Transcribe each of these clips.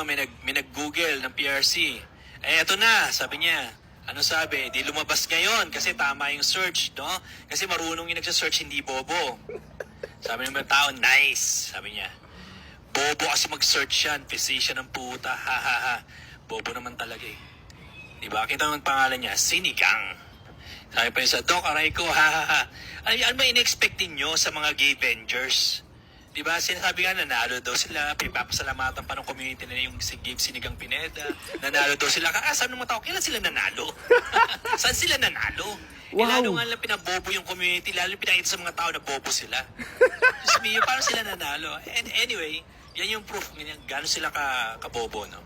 may nag-Google ng PRC. Eh, eto na, sabi niya. Ano sabi? Di lumabas ngayon kasi tama yung search, no? Kasi marunong yung nagsa-search, hindi bobo. Sabi ng mga tao, nice, sabi niya. Bobo kasi mag-search yan, physician ng puta, ha ha ha. Bobo naman talaga eh. Diba? Kita naman pangalan niya, Sinigang. Sabi pa yun sa, Doc, aray ko, ha ha ha. Ano ba in-expect ninyo sa mga gay Avengers? Diba? Sinasabi nga, nanalo daw sila, pipapasalamatan pa ng community na yung si Gabe Sinigang Pineda. Nanalo daw sila. Sabi ng mga tao, kailan sila nanalo? Saan sila nanalo? Wow. Lalo nga lang pinabobo yung community, lalo pinakita sa mga tao na bobo sila. Sabi yun, paano sila nanalo? And anyway, yan yung proof, gano'n sila kabobo, no?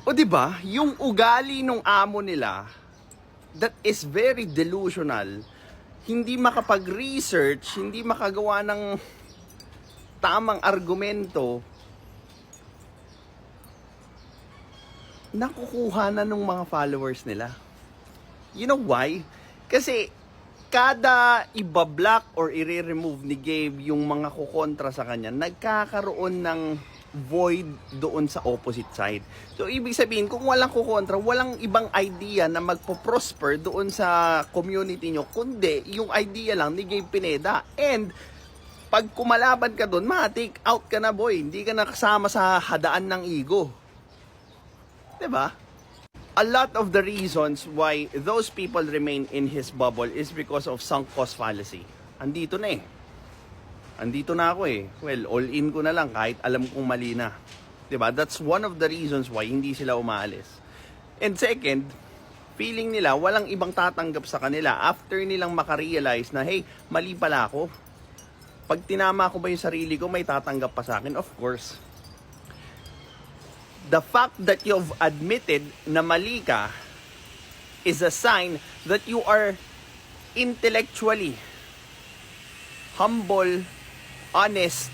O di ba, yung ugali ng amo nila that is very delusional, hindi makapag-research, hindi makagawa ng tamang argumento, nakukuha na ng mga followers nila. You know why? Kasi kada ibablock or i-remove ni Gabe yung mga kukontra sa kanya, nagkakaroon ng void doon sa opposite side. So, ibig sabihin, kung walang kukontra, walang ibang idea na magpo-prosper doon sa community nyo, kundi yung idea lang ni Gabe Pineda. And, pag kumalaban ka doon, ma-take out ka na, boy. Hindi ka nakasama sa hadaan ng ego. Diba? A lot of the reasons why those people remain in his bubble is because of sunk cost fallacy. Andito na eh. Andito na ako eh. Well, all in ko na lang kahit alam kong mali na. Diba? That's one of the reasons why hindi sila umaalis. And second, feeling nila walang ibang tatanggap sa kanila after nilang makarealize na, hey, mali pala ako. Pag tinama ko ba yung sarili ko, may tatanggap pa sa akin? Of course. The fact that you've admitted na mali ka is a sign that you are intellectually humble, honest,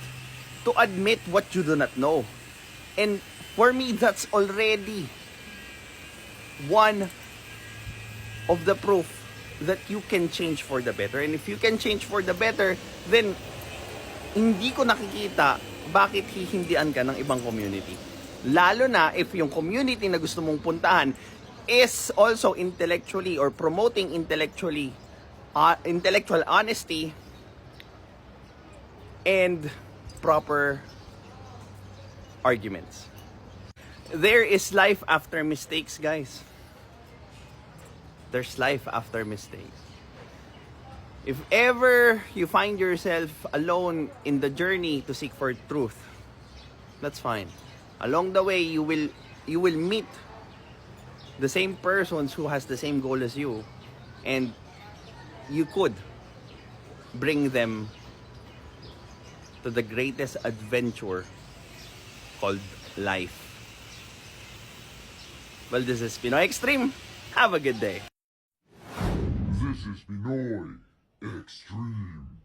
to admit what you do not know. And for me, that's already one of the proof that you can change for the better. And if you can change for the better, then hindi ko nakikita bakit hihindian ka ng ibang community. Lalo na if yung community na gusto mong puntahan is also intellectually or promoting intellectual honesty and proper arguments. There is life after mistakes, guys. There's life after mistakes. If ever you find yourself alone in the journey to seek for truth, that's fine. Along the way, you will meet the same persons who has the same goal as you, and you could bring them to the greatest adventure called life. Well, this is Pinoy Extreme. Have a good day. This is Pinoy Extreme.